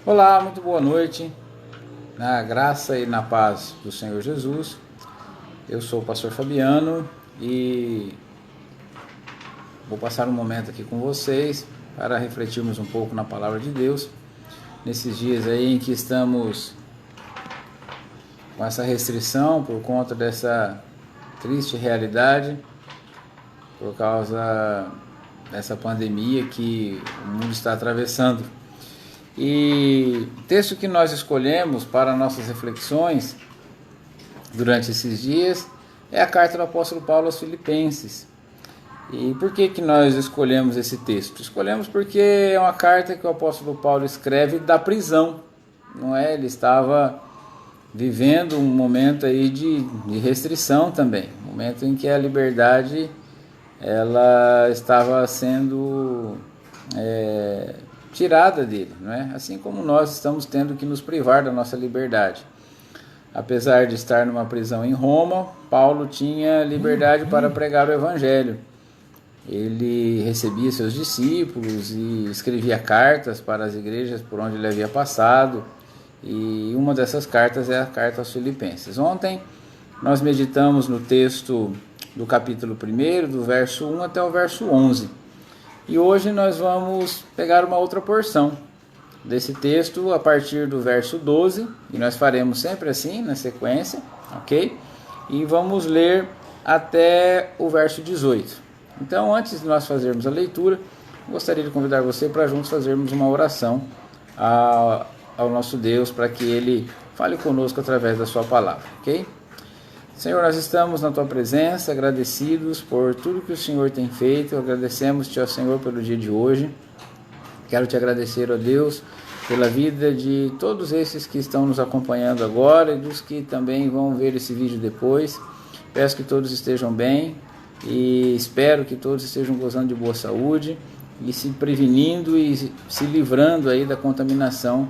Olá, muito boa noite, na graça e na paz do Senhor Jesus. Eu sou o pastor Fabiano e vou passar um momento aqui com vocês para refletirmos um pouco na palavra de Deus, nesses dias aí em que estamos com essa restrição por conta dessa triste realidade, por causa dessa pandemia que o mundo está atravessando. E o texto que nós escolhemos para nossas reflexões durante esses dias é a carta do apóstolo Paulo aos Filipenses. E por que nós escolhemos esse texto? Escolhemos porque é uma carta que o apóstolo Paulo escreve da prisão, não é? Ele estava vivendo um momento aí de restrição também, um momento em que a liberdade ela estava sendo tirada dele, não é? Assim como nós estamos tendo que nos privar da nossa liberdade. Apesar de estar numa prisão em Roma, Paulo tinha liberdade para pregar o evangelho. Ele recebia seus discípulos e escrevia cartas para as igrejas por onde ele havia passado, e uma dessas cartas é a carta aos Filipenses. Ontem nós meditamos no texto do capítulo 1, do verso 1 até o verso 11. E hoje nós vamos pegar uma outra porção desse texto a partir do verso 12, e nós faremos sempre assim, na sequência, ok? E vamos ler até o verso 18. Então, antes de nós fazermos a leitura, gostaria de convidar você para juntos fazermos uma oração ao nosso Deus, para que Ele fale conosco através da sua palavra, ok? Senhor, nós estamos na Tua presença, agradecidos por tudo que o Senhor tem feito. Agradecemos-te, ó Senhor, pelo dia de hoje. Quero te agradecer, ó Deus, pela vida de todos esses que estão nos acompanhando agora e dos que também vão ver esse vídeo depois. Peço que todos estejam bem e espero que todos estejam gozando de boa saúde e se prevenindo e se livrando aí da contaminação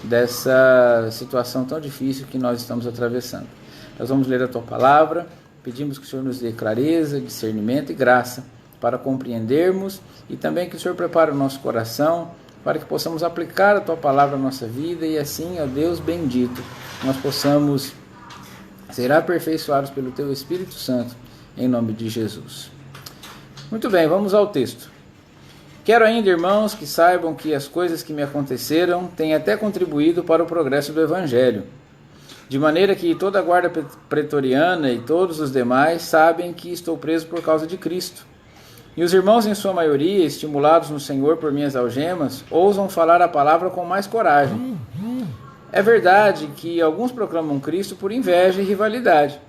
dessa situação tão difícil que nós estamos atravessando. Nós vamos ler a Tua palavra, pedimos que o Senhor nos dê clareza, discernimento e graça para compreendermos, e também que o Senhor prepare o nosso coração para que possamos aplicar a Tua palavra na nossa vida, e assim, ó Deus bendito, nós possamos ser aperfeiçoados pelo Teu Espírito Santo, em nome de Jesus. Muito bem, vamos ao texto. Quero ainda, irmãos, que saibam que as coisas que me aconteceram têm até contribuído para o progresso do Evangelho, de maneira que toda a guarda pretoriana e todos os demais sabem que estou preso por causa de Cristo. E os irmãos, em sua maioria, estimulados no Senhor por minhas algemas, ousam falar a palavra com mais coragem. É verdade que alguns proclamam Cristo por inveja e rivalidade,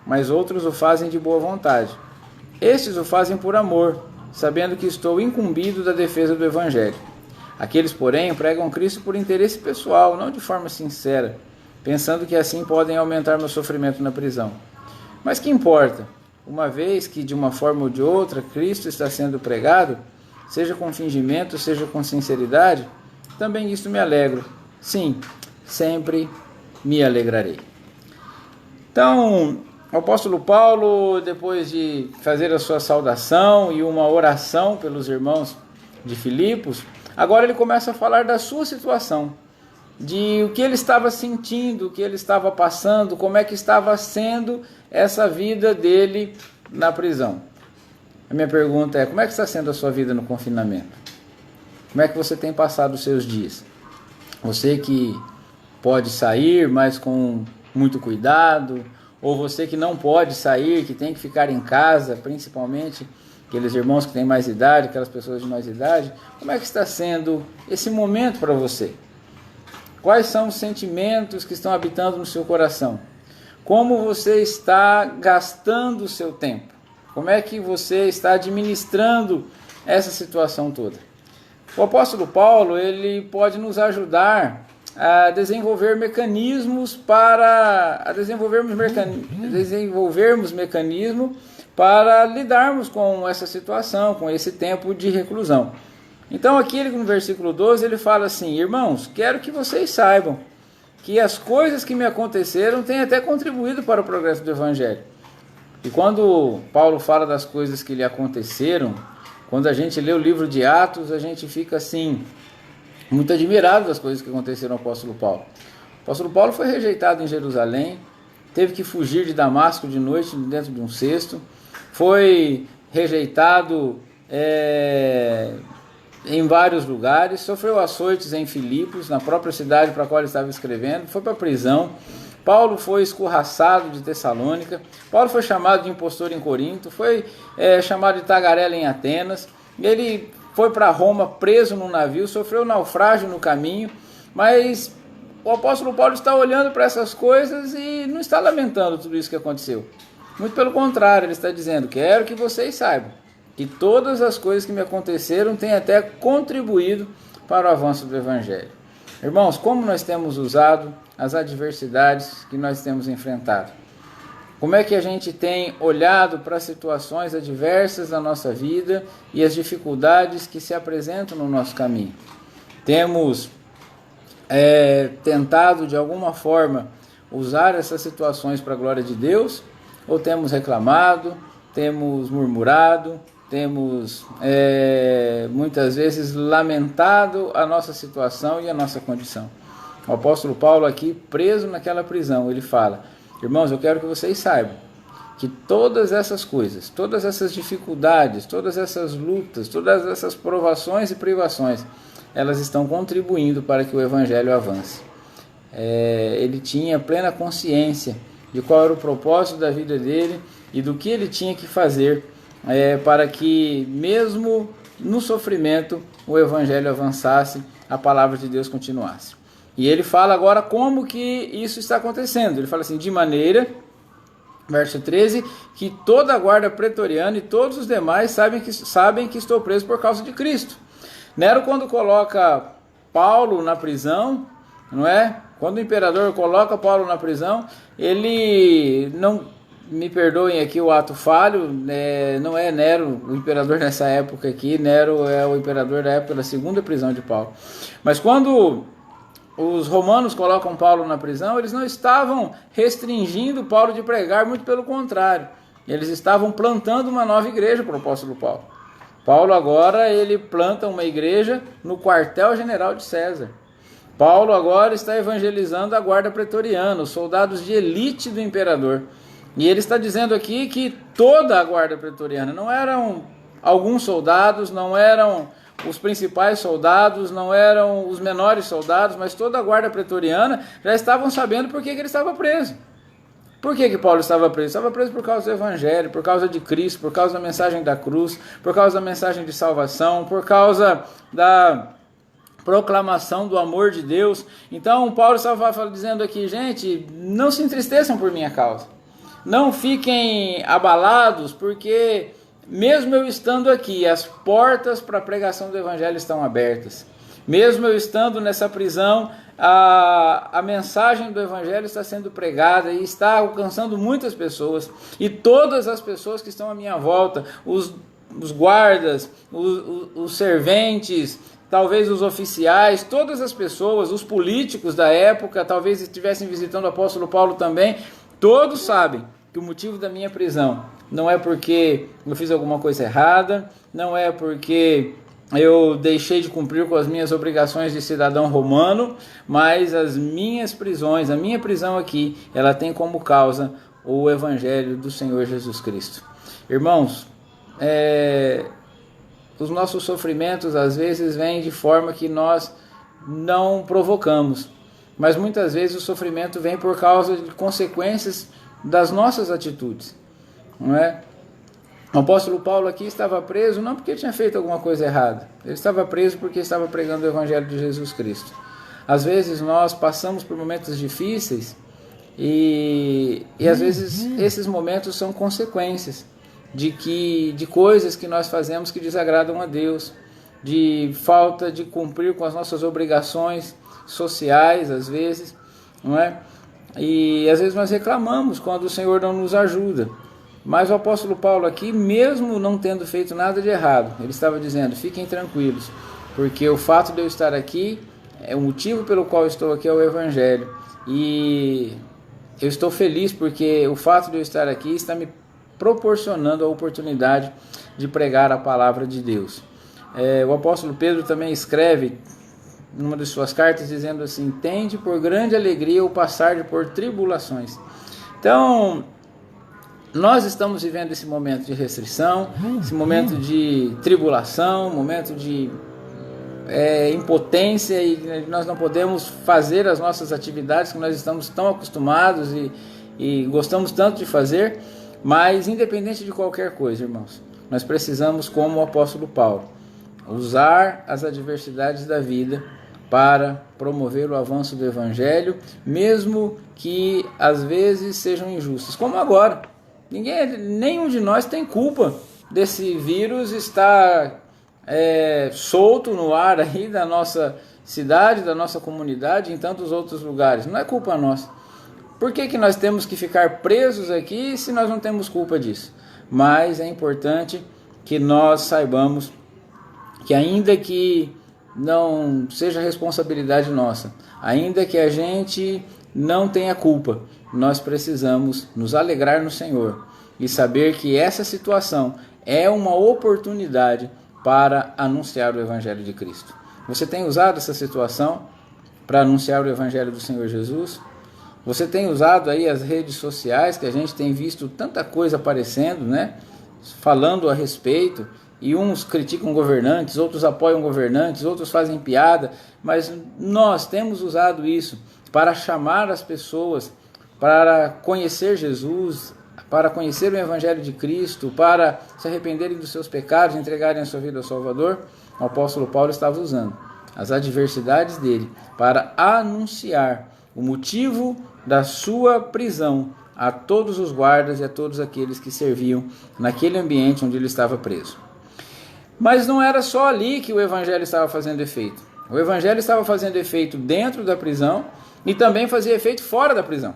mas outros o fazem de boa vontade. Estes o fazem por amor, sabendo que estou incumbido da defesa do Evangelho. Aqueles, porém, pregam Cristo por interesse pessoal, não de forma sincera, pensando que assim podem aumentar meu sofrimento na prisão. Mas que importa? Uma vez que, de uma forma ou de outra, Cristo está sendo pregado, seja com fingimento, seja com sinceridade, também isto me alegro. Sim, sempre me alegrarei. Então, o apóstolo Paulo, depois de fazer a sua saudação e uma oração pelos irmãos de Filipos, agora ele começa a falar da sua situação, de o que ele estava sentindo, o que ele estava passando, como é que estava sendo essa vida dele na prisão. A minha pergunta é, como é que está sendo a sua vida no confinamento? Como é que você tem passado os seus dias? Você que pode sair, mas com muito cuidado, ou você que não pode sair, que tem que ficar em casa, principalmente aqueles irmãos que têm mais idade, aquelas pessoas de mais idade, como é que está sendo esse momento para você? Quais são os sentimentos que estão habitando no seu coração? Como você está gastando o seu tempo? Como é que você está administrando essa situação toda? O apóstolo Paulo, ele pode nos ajudar a desenvolver mecanismos para desenvolvermos mecanismo para lidarmos com essa situação, com esse tempo de reclusão. Então aqui no versículo 12 ele fala assim: irmãos, quero que vocês saibam que as coisas que me aconteceram têm até contribuído para o progresso do Evangelho. E quando Paulo fala das coisas que lhe aconteceram, quando a gente lê o livro de Atos, a gente fica assim, muito admirado das coisas que aconteceram ao apóstolo Paulo. O apóstolo Paulo foi rejeitado em Jerusalém, teve que fugir de Damasco de noite dentro de um cesto, foi rejeitado em vários lugares, sofreu açoites em Filipos, na própria cidade para a qual ele estava escrevendo, foi para a prisão. Paulo foi escorraçado de Tessalônica, Paulo foi chamado de impostor em Corinto, foi chamado de tagarela em Atenas, ele foi para Roma preso num navio, sofreu naufrágio no caminho, mas o apóstolo Paulo está olhando para essas coisas e não está lamentando tudo isso que aconteceu. Muito pelo contrário, ele está dizendo: quero que vocês saibam que todas as coisas que me aconteceram têm até contribuído para o avanço do Evangelho. Irmãos, como nós temos usado as adversidades que nós temos enfrentado? Como é que a gente tem olhado para as situações adversas da nossa vida e as dificuldades que se apresentam no nosso caminho? Temos tentado de alguma forma usar essas situações para a glória de Deus? Ou temos reclamado, temos murmurado, temos muitas vezes lamentado a nossa situação e a nossa condição? O apóstolo Paulo aqui, preso naquela prisão, ele fala: irmãos, eu quero que vocês saibam que todas essas coisas, todas essas dificuldades, todas essas lutas, todas essas provações e privações, elas estão contribuindo para que o Evangelho avance. Ele tinha plena consciência de qual era o propósito da vida dele e do que ele tinha que fazer para que, mesmo no sofrimento, o Evangelho avançasse, a palavra de Deus continuasse. E ele fala agora como que isso está acontecendo. Ele fala assim: de maneira, verso 13, que toda a guarda pretoriana e todos os demais sabem que estou preso por causa de Cristo. Nero, quando coloca Paulo na prisão, não é? Quando o imperador coloca Paulo na prisão, ele não, me perdoem aqui o ato falho, não é Nero o imperador nessa época aqui, Nero é o imperador da época da segunda prisão de Paulo. Mas quando os romanos colocam Paulo na prisão, eles não estavam restringindo Paulo de pregar, muito pelo contrário, eles estavam plantando uma nova igreja para o apóstolo Paulo. Paulo agora ele planta uma igreja no quartel-general de César. Paulo agora está evangelizando a guarda pretoriana, os soldados de elite do imperador. E ele está dizendo aqui que toda a guarda pretoriana, não eram alguns soldados, não eram os principais soldados, não eram os menores soldados, mas toda a guarda pretoriana já estavam sabendo por que ele estava preso. Por que Paulo estava preso? Estava preso por causa do Evangelho, por causa de Cristo, por causa da mensagem da cruz, por causa da mensagem de salvação, por causa da proclamação do amor de Deus. Então Paulo estava dizendo aqui: gente, não se entristeçam por minha causa, não fiquem abalados, porque mesmo eu estando aqui, as portas para a pregação do Evangelho estão abertas. Mesmo eu estando nessa prisão, a mensagem do Evangelho está sendo pregada e está alcançando muitas pessoas. E todas as pessoas que estão à minha volta, os guardas, os serventes, talvez os oficiais, todas as pessoas, os políticos da época, talvez estivessem visitando o apóstolo Paulo também, todos sabem que o motivo da minha prisão não é porque eu fiz alguma coisa errada, não é porque eu deixei de cumprir com as minhas obrigações de cidadão romano, mas as minhas prisões, a minha prisão aqui, ela tem como causa o Evangelho do Senhor Jesus Cristo. Irmãos, os nossos sofrimentos às vezes vêm de forma que nós não provocamos, mas muitas vezes o sofrimento vem por causa de consequências das nossas atitudes, não é? O apóstolo Paulo aqui estava preso não porque tinha feito alguma coisa errada, ele estava preso porque estava pregando o Evangelho de Jesus Cristo. Às vezes nós passamos por momentos difíceis e às vezes esses momentos são consequências de coisas que nós fazemos que desagradam a Deus, de falta de cumprir com as nossas obrigações sociais, às vezes, não é? E às vezes nós reclamamos quando o Senhor não nos ajuda. Mas o apóstolo Paulo aqui, mesmo não tendo feito nada de errado, ele estava dizendo: fiquem tranquilos, porque o fato de eu estar aqui, o motivo pelo qual eu estou aqui é o Evangelho. E eu estou feliz porque o fato de eu estar aqui está me proporcionando a oportunidade de pregar a palavra de Deus. O apóstolo Pedro também escreve numa de suas cartas, dizendo assim: tende por grande alegria o passar por tribulações. Então, nós estamos vivendo esse momento de restrição, esse momento de tribulação, momento de impotência, e nós não podemos fazer as nossas atividades que nós estamos tão acostumados e gostamos tanto de fazer. Mas independente de qualquer coisa, irmãos, nós precisamos, como o apóstolo Paulo, usar as adversidades da vida para promover o avanço do Evangelho, mesmo que às vezes sejam injustas, como agora. Nenhum de nós tem culpa desse vírus estar solto no ar aí da nossa cidade, da nossa comunidade, em tantos outros lugares. Não é culpa nossa. Por que nós temos que ficar presos aqui se nós não temos culpa disso? Mas é importante que nós saibamos que, ainda que não seja responsabilidade nossa, ainda que a gente não tenha culpa, nós precisamos nos alegrar no Senhor e saber que essa situação é uma oportunidade para anunciar o Evangelho de Cristo. Você tem usado essa situação para anunciar o Evangelho do Senhor Jesus? Você tem usado aí as redes sociais, que a gente tem visto tanta coisa aparecendo, né? Falando a respeito, e uns criticam governantes, outros apoiam governantes, outros fazem piada, mas nós temos usado isso para chamar as pessoas para conhecer Jesus, para conhecer o Evangelho de Cristo, para se arrependerem dos seus pecados, entregarem a sua vida ao Salvador. O apóstolo Paulo estava usando as adversidades dele para anunciar o motivo da sua prisão a todos os guardas e a todos aqueles que serviam naquele ambiente onde ele estava preso. Mas não era só ali que o Evangelho estava fazendo efeito. O Evangelho estava fazendo efeito dentro da prisão e também fazia efeito fora da prisão.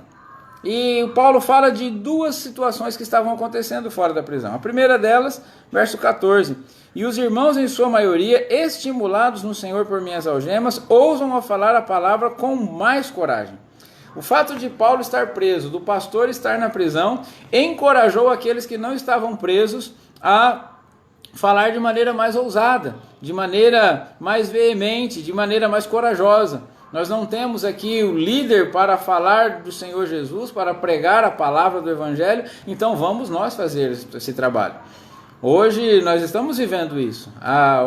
E o Paulo fala de duas situações que estavam acontecendo fora da prisão. A primeira delas, verso 14: e os irmãos, em sua maioria, estimulados no Senhor por minhas algemas, ousam a falar a palavra com mais coragem. O fato de Paulo estar preso, do pastor estar na prisão, encorajou aqueles que não estavam presos a falar de maneira mais ousada, de maneira mais veemente, de maneira mais corajosa. Nós não temos aqui o líder para falar do Senhor Jesus, para pregar a palavra do Evangelho, então vamos nós fazer esse trabalho. Hoje nós estamos vivendo isso.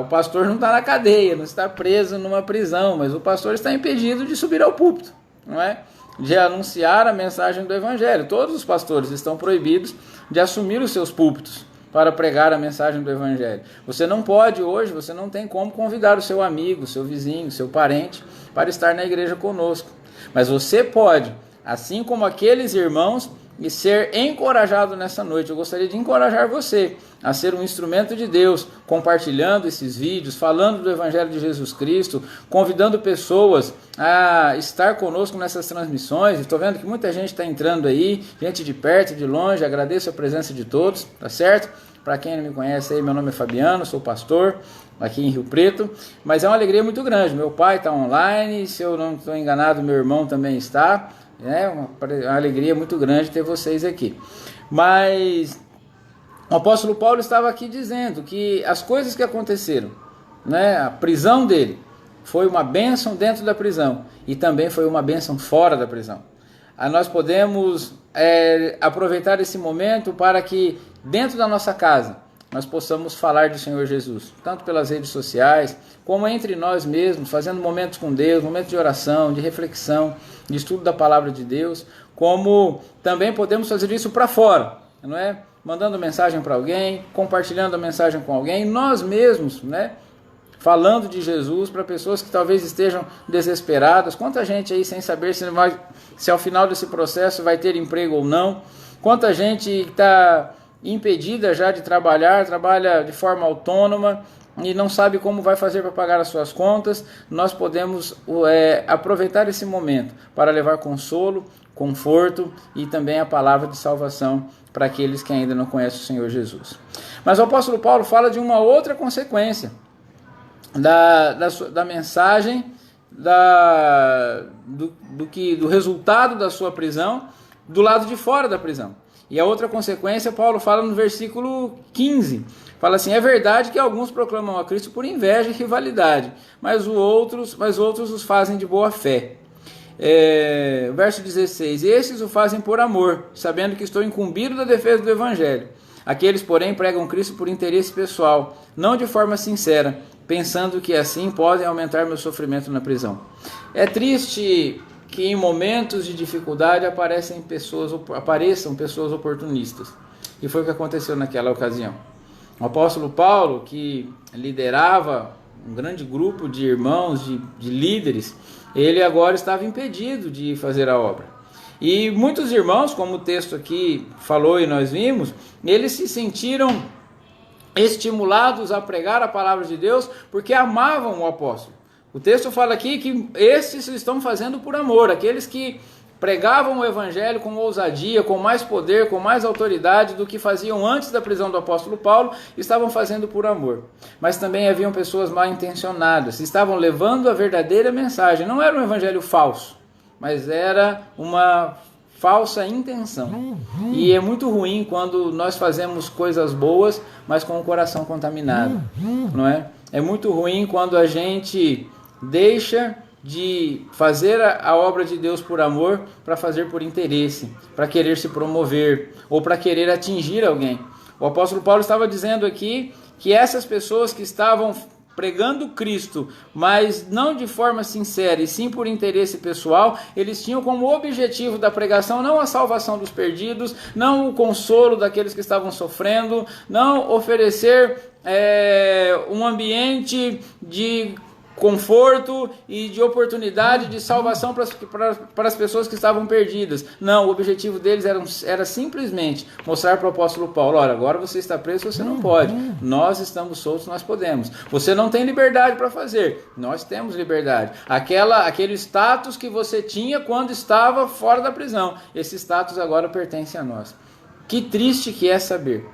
O pastor não está na cadeia, não está preso numa prisão, mas o pastor está impedido de subir ao púlpito, não é? De anunciar a mensagem do Evangelho. Todos os pastores estão proibidos de assumir os seus púlpitos para pregar a mensagem do Evangelho. Você não pode hoje, você não tem como convidar o seu amigo, seu vizinho, seu parente para estar na igreja conosco. Mas você pode, assim como aqueles irmãos, e ser encorajado nessa noite. Eu gostaria de encorajar você a ser um instrumento de Deus, compartilhando esses vídeos, falando do Evangelho de Jesus Cristo, convidando pessoas a estar conosco nessas transmissões. Estou vendo que muita gente está entrando aí, gente de perto e de longe. Agradeço a presença de todos, tá certo? Para quem não me conhece aí, meu nome é Fabiano, sou pastor aqui em Rio Preto, mas é uma alegria muito grande. Meu pai está online, se eu não estou enganado, meu irmão também está. É uma alegria muito grande ter vocês aqui. Mas o apóstolo Paulo estava aqui dizendo que as coisas que aconteceram, né, a prisão dele foi uma bênção dentro da prisão e também foi uma bênção fora da prisão. Nós podemos aproveitar esse momento para que dentro da nossa casa nós possamos falar do Senhor Jesus, tanto pelas redes sociais, como entre nós mesmos, fazendo momentos com Deus, momentos de oração, de reflexão, de estudo da palavra de Deus, como também podemos fazer isso para fora, não é? Mandando mensagem para alguém, compartilhando a mensagem com alguém, nós mesmos, né? Falando de Jesus para pessoas que talvez estejam desesperadas. Quanta gente aí sem saber se ao final desse processo vai ter emprego ou não. Quanta gente está impedida já de trabalhar, trabalha de forma autônoma e não sabe como vai fazer para pagar as suas contas. Nós podemos aproveitar esse momento para levar consolo, conforto e também a palavra de salvação para aqueles que ainda não conhecem o Senhor Jesus. Mas o apóstolo Paulo fala de uma outra consequência da mensagem, do resultado da sua prisão, do lado de fora da prisão. E a outra consequência, Paulo fala no versículo 15, fala assim: é verdade que alguns proclamam a Cristo por inveja e rivalidade, mas outros os fazem de boa fé. Verso 16: esses o fazem por amor, sabendo que estou incumbido da defesa do Evangelho. Aqueles, porém, pregam Cristo por interesse pessoal, não de forma sincera, pensando que assim podem aumentar meu sofrimento na prisão. É triste que em momentos de dificuldade apareçam pessoas oportunistas. E foi o que aconteceu naquela ocasião. O apóstolo Paulo, que liderava um grande grupo de irmãos, de líderes, ele agora estava impedido de fazer a obra. E muitos irmãos, como o texto aqui falou e nós vimos, eles se sentiram estimulados a pregar a palavra de Deus porque amavam o apóstolo. O texto fala aqui que esses estão fazendo por amor, aqueles que pregavam o evangelho com ousadia, com mais poder, com mais autoridade do que faziam antes da prisão do apóstolo Paulo, estavam fazendo por amor. Mas também haviam pessoas mal intencionadas, estavam levando a verdadeira mensagem. Não era um evangelho falso, mas era uma falsa intenção. E é muito ruim quando nós fazemos coisas boas, mas com o coração contaminado, não é? É muito ruim quando a gente deixa de fazer a obra de Deus por amor para fazer por interesse, para querer se promover ou para querer atingir alguém. O apóstolo Paulo estava dizendo aqui que essas pessoas que estavam pregando Cristo, mas não de forma sincera e sim por interesse pessoal, eles tinham como objetivo da pregação não a salvação dos perdidos, não o consolo daqueles que estavam sofrendo, não oferecer um ambiente de conforto e de oportunidade de salvação para as pessoas que estavam perdidas. Não, o objetivo deles era simplesmente mostrar para o apóstolo Paulo: olha, agora você está preso, você não pode. Nós estamos soltos, nós podemos. Você não tem liberdade para fazer, nós temos liberdade. Aquele status que você tinha quando estava fora da prisão, esse status agora pertence a nós. Que triste que é saber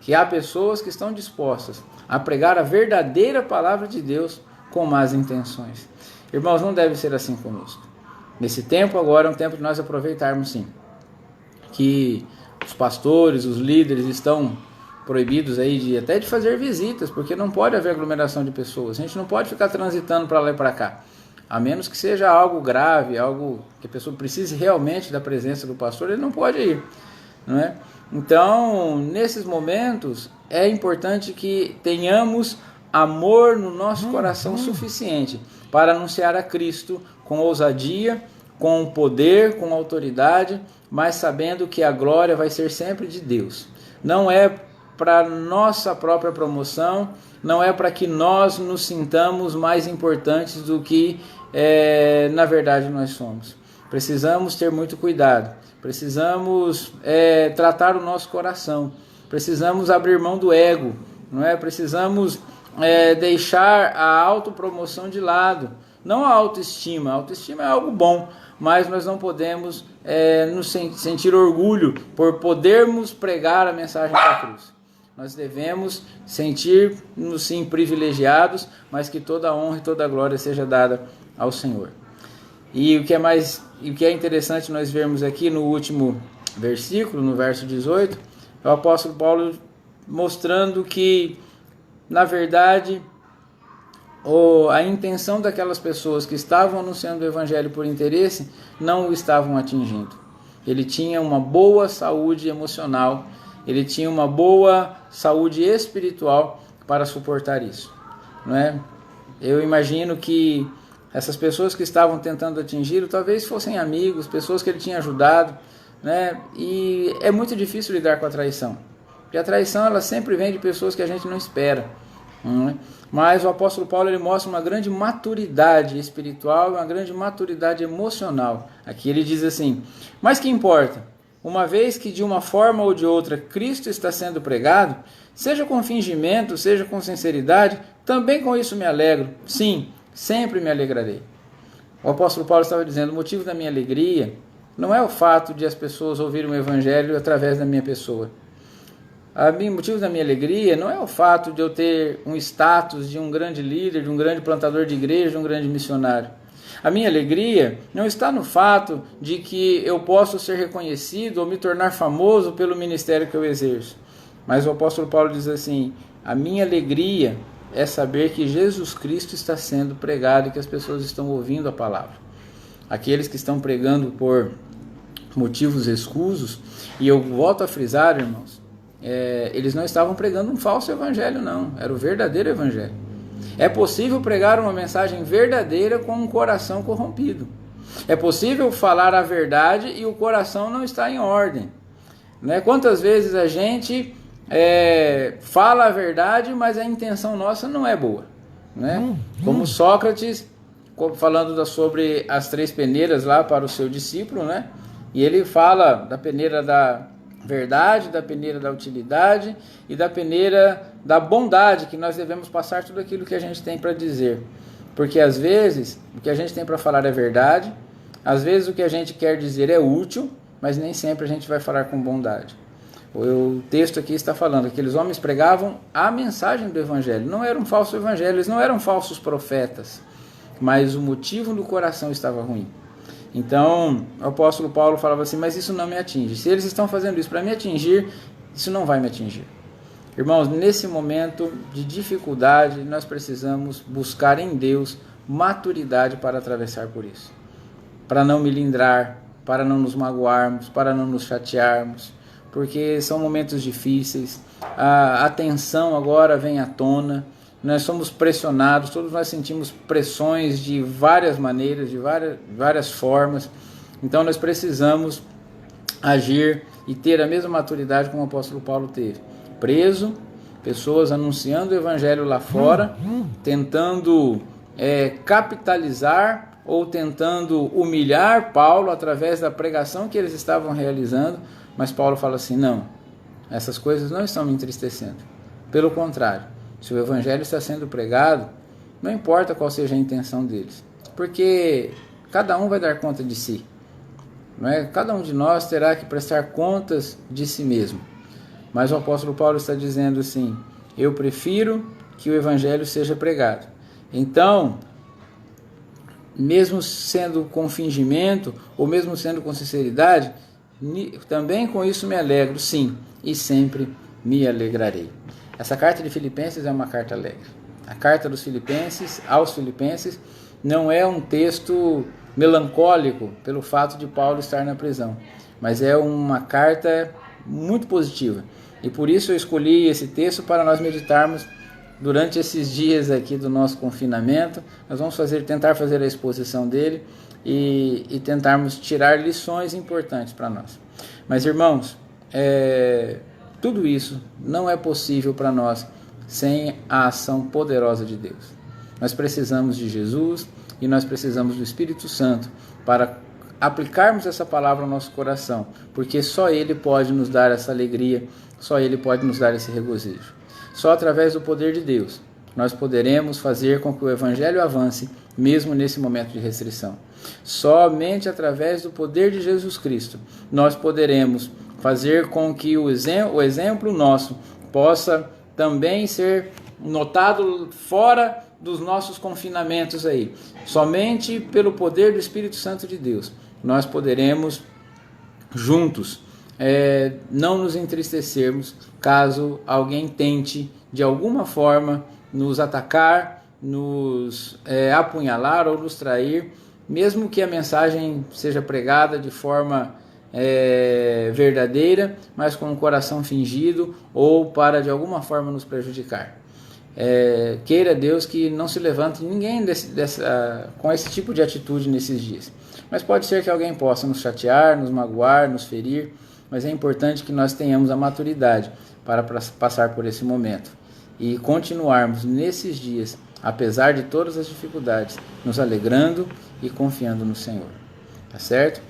que há pessoas que estão dispostas a pregar a verdadeira palavra de Deus com más intenções. Irmãos, não deve ser assim conosco. Nesse tempo agora é um tempo de nós aproveitarmos sim, que os pastores, os líderes estão proibidos aí até de fazer visitas, porque não pode haver aglomeração de pessoas. A gente não pode ficar transitando para lá e para cá, a menos que seja algo grave, algo que a pessoa precise realmente da presença do pastor, ele não pode ir, não é? Então, nesses momentos, é importante que tenhamos amor no nosso coração suficiente para anunciar a Cristo com ousadia, com poder, com autoridade, mas sabendo que a glória vai ser sempre de Deus. Não é para nossa própria promoção, não é para que nós nos sintamos mais importantes do que na verdade nós somos. Precisamos ter muito cuidado, precisamos tratar o nosso coração, precisamos abrir mão do ego, não é? Precisamos deixar a autopromoção de lado, não a autoestima. A autoestima é algo bom, mas nós não podemos nos sentir orgulho por podermos pregar a mensagem da cruz. Nós devemos sentir-nos sim privilegiados, mas que toda a honra e toda a glória seja dada ao Senhor. E o que é interessante nós vermos aqui no último versículo, no verso 18, é o apóstolo Paulo mostrando que, na verdade, a intenção daquelas pessoas que estavam anunciando o evangelho por interesse não o estavam atingindo. Ele tinha uma boa saúde emocional, ele tinha uma boa saúde espiritual para suportar isso, não é? Eu imagino que essas pessoas que estavam tentando atingi-lo talvez fossem amigos, pessoas que ele tinha ajudado, né? E é muito difícil lidar com a traição, porque a traição ela sempre vem de pessoas que a gente não espera, não é? Mas o apóstolo Paulo ele mostra uma grande maturidade espiritual e uma grande maturidade emocional. Aqui ele diz assim: mas que importa? Uma vez que de uma forma ou de outra Cristo está sendo pregado, seja com fingimento, seja com sinceridade, também com isso me alegro. Sim, sempre me alegrarei. O apóstolo Paulo estava dizendo: o motivo da minha alegria não é o fato de as pessoas ouvirem o evangelho através da minha pessoa. O motivo da minha alegria não é o fato de eu ter um status de um grande líder, de um grande plantador de igreja, de um grande missionário. A minha alegria não está no fato de que eu posso ser reconhecido ou me tornar famoso pelo ministério que eu exerço. Mas o apóstolo Paulo diz assim: a minha alegria é saber que Jesus Cristo está sendo pregado e que as pessoas estão ouvindo a palavra. Aqueles que estão pregando por motivos escusos, e eu volto a frisar, irmãos, eles não estavam pregando um falso evangelho, não, era o verdadeiro evangelho. É possível pregar uma mensagem verdadeira com um coração corrompido. É possível falar a verdade e o coração não está em ordem. Né? Quantas vezes a gente fala a verdade, mas a intenção nossa não é boa. Né? Como Sócrates, falando sobre as 3 peneiras lá para o seu discípulo, né? E ele fala da peneira da verdade, da peneira da utilidade e da peneira da bondade, que nós devemos passar tudo aquilo que a gente tem para dizer. Porque às vezes o que a gente tem para falar é verdade, às vezes o que a gente quer dizer é útil, mas nem sempre a gente vai falar com bondade. O texto aqui está falando que aqueles homens pregavam a mensagem do evangelho, não era um falso evangelho, eles não eram falsos profetas, mas o motivo do coração estava ruim. Então, o apóstolo Paulo falava assim, mas isso não me atinge. Se eles estão fazendo isso para me atingir, isso não vai me atingir. Irmãos, nesse momento de dificuldade, nós precisamos buscar em Deus maturidade para atravessar por isso. Para não melindrar, para não nos magoarmos, para não nos chatearmos, porque são momentos difíceis. A tensão agora vem à tona. Nós somos pressionados, todos nós sentimos pressões de várias maneiras, de várias formas. Então nós precisamos agir e ter a mesma maturidade como o apóstolo Paulo teve. Preso, pessoas anunciando o evangelho lá fora, tentando capitalizar ou tentando humilhar Paulo através da pregação que eles estavam realizando. Mas Paulo fala assim, não, essas coisas não estão me entristecendo. Pelo contrário. Se o evangelho está sendo pregado, não importa qual seja a intenção deles, porque cada um vai dar conta de si. Não é? Cada um de nós terá que prestar contas de si mesmo. Mas o apóstolo Paulo está dizendo assim, eu prefiro que o evangelho seja pregado. Então, mesmo sendo com fingimento, ou mesmo sendo com sinceridade, também com isso me alegro, sim, e sempre me alegrarei. Essa carta de Filipenses é uma carta alegre. A carta dos Filipenses aos Filipenses não é um texto melancólico pelo fato de Paulo estar na prisão, mas é uma carta muito positiva. E por isso eu escolhi esse texto para nós meditarmos durante esses dias aqui do nosso confinamento. Nós vamos tentar fazer a exposição dele e tentarmos tirar lições importantes para nós. Mas irmãos, tudo isso não é possível para nós sem a ação poderosa de Deus. Nós precisamos de Jesus e nós precisamos do Espírito Santo para aplicarmos essa palavra ao nosso coração, porque só Ele pode nos dar essa alegria, só Ele pode nos dar esse regozijo. Só através do poder de Deus nós poderemos fazer com que o Evangelho avance, mesmo nesse momento de restrição. Somente através do poder de Jesus Cristo nós poderemos fazer com que o exemplo nosso possa também ser notado fora dos nossos confinamentos aí. Somente pelo poder do Espírito Santo de Deus nós poderemos juntos não nos entristecermos caso alguém tente de alguma forma nos atacar, nos apunhalar ou nos trair, mesmo que a mensagem seja pregada de forma verdadeira, mas com o coração fingido ou para de alguma forma nos prejudicar. Queira Deus que não se levante ninguém com esse tipo de atitude nesses dias. Mas pode ser que alguém possa nos chatear, nos magoar, nos ferir, mas é importante que nós tenhamos a maturidade para passar por esse momento e continuarmos nesses dias, apesar de todas as dificuldades, nos alegrando e confiando no Senhor. Tá certo?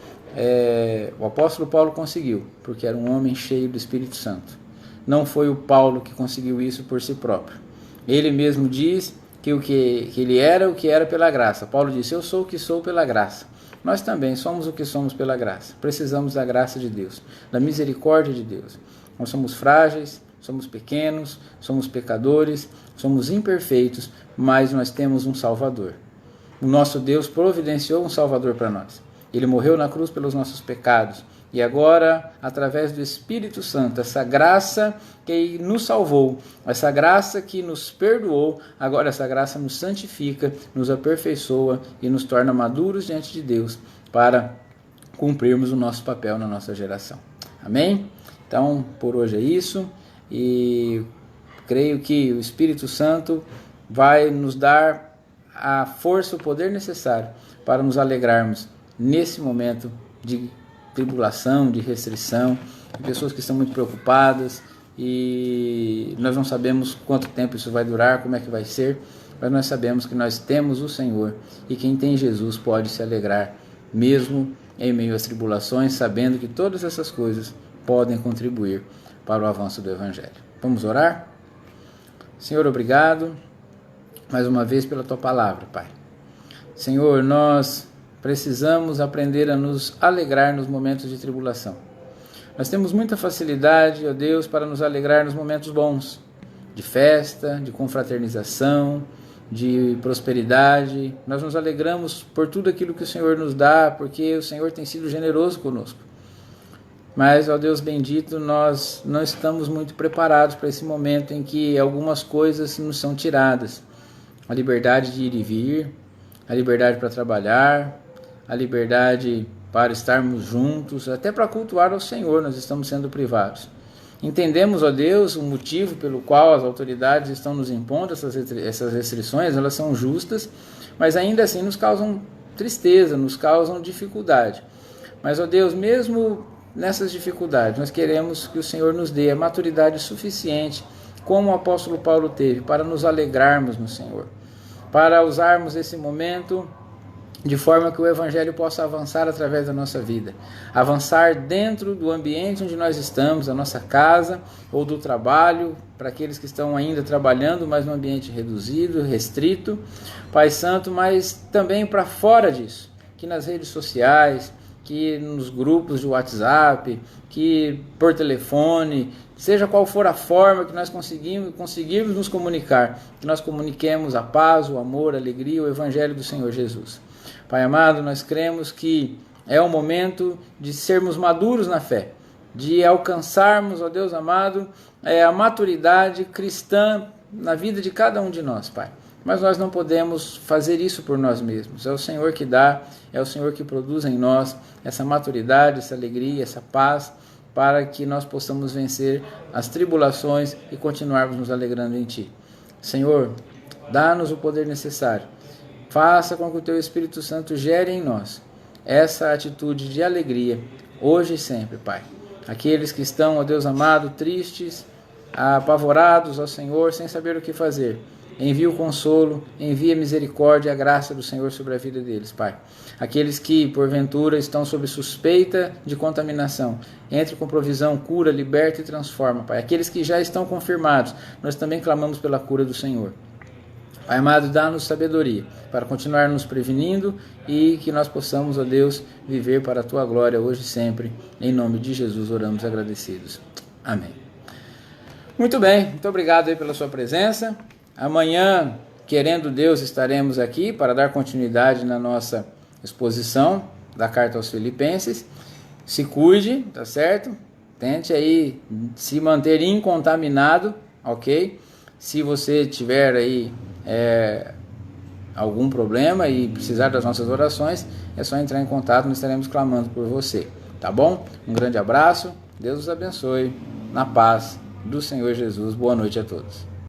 O apóstolo Paulo conseguiu, porque era um homem cheio do Espírito Santo. Não foi o Paulo que conseguiu isso por si próprio. Ele mesmo diz que ele era o que era pela graça. Paulo disse, eu sou o que sou pela graça. Nós também somos o que somos pela graça. Precisamos da graça de Deus, da misericórdia de Deus. Nós somos frágeis, somos pequenos, somos pecadores, somos imperfeitos, mas nós temos um Salvador. o nosso Deus providenciou um Salvador para nós. Ele morreu na cruz pelos nossos pecados. E agora, através do Espírito Santo, essa graça que nos salvou, essa graça que nos perdoou, agora essa graça nos santifica, nos aperfeiçoa e nos torna maduros diante de Deus para cumprirmos o nosso papel na nossa geração. Amém? Então, por hoje é isso. E creio que o Espírito Santo vai nos dar a força, o poder necessário para nos alegrarmos nesse momento de tribulação, de restrição, de pessoas que estão muito preocupadas e nós não sabemos quanto tempo isso vai durar, como é que vai ser, mas nós sabemos que nós temos o Senhor e quem tem Jesus pode se alegrar mesmo em meio às tribulações, sabendo que todas essas coisas podem contribuir para o avanço do Evangelho. Vamos orar? Senhor, obrigado mais uma vez pela Tua palavra, Pai. Senhor, nós precisamos aprender a nos alegrar nos momentos de tribulação. Nós temos muita facilidade, ó Deus, para nos alegrar nos momentos bons, de festa, de confraternização, de prosperidade. Nós nos alegramos por tudo aquilo que o Senhor nos dá, porque o Senhor tem sido generoso conosco. Mas, ó Deus bendito, nós não estamos muito preparados para esse momento em que algumas coisas nos são tiradas. A liberdade de ir e vir, a liberdade para trabalhar, a liberdade para estarmos juntos, até para cultuar ao Senhor nós estamos sendo privados. Entendemos, ó Deus, o motivo pelo qual as autoridades estão nos impondo essas restrições, elas são justas, mas ainda assim nos causam tristeza, nos causam dificuldade. Mas, ó Deus, mesmo nessas dificuldades, nós queremos que o Senhor nos dê a maturidade suficiente, como o apóstolo Paulo teve, para nos alegrarmos no Senhor, para usarmos esse momento de forma que o Evangelho possa avançar através da nossa vida, avançar dentro do ambiente onde nós estamos, da nossa casa ou do trabalho, para aqueles que estão ainda trabalhando, mas num ambiente reduzido, restrito, Pai Santo, mas também para fora disso, que nas redes sociais, que nos grupos de WhatsApp, que por telefone, seja qual for a forma que nós conseguirmos nos comunicar, que nós comuniquemos a paz, o amor, a alegria, o Evangelho do Senhor Jesus. Pai amado, nós cremos que é o momento de sermos maduros na fé, de alcançarmos, ó Deus amado, a maturidade cristã na vida de cada um de nós, Pai. Mas nós não podemos fazer isso por nós mesmos. É o Senhor que dá, é o Senhor que produz em nós essa maturidade, essa alegria, essa paz, para que nós possamos vencer as tribulações e continuarmos nos alegrando em Ti. Senhor, dá-nos o poder necessário. Faça com que o Teu Espírito Santo gere em nós essa atitude de alegria, hoje e sempre, Pai. Aqueles que estão, ó Deus amado, tristes, apavorados, ó Senhor, sem saber o que fazer, envia o consolo, envia a misericórdia e a graça do Senhor sobre a vida deles, Pai. Aqueles que, porventura, estão sob suspeita de contaminação, entre com provisão, cura, liberta e transforma, Pai. Aqueles que já estão confirmados, nós também clamamos pela cura do Senhor. Pai amado, dá-nos sabedoria para continuar nos prevenindo e que nós possamos, ó Deus, viver para a Tua glória hoje e sempre. Em nome de Jesus oramos agradecidos. Amém. Muito bem, muito obrigado aí pela sua presença. Amanhã, querendo Deus, estaremos aqui para dar continuidade na nossa exposição da Carta aos Filipenses. Se cuide, tá certo? Tente aí se manter incontaminado, ok? Se você tiver aí algum problema e precisar das nossas orações, é só entrar em contato, nós estaremos clamando por você, tá bom? Um grande abraço, Deus os abençoe, na paz do Senhor Jesus. Boa noite a todos.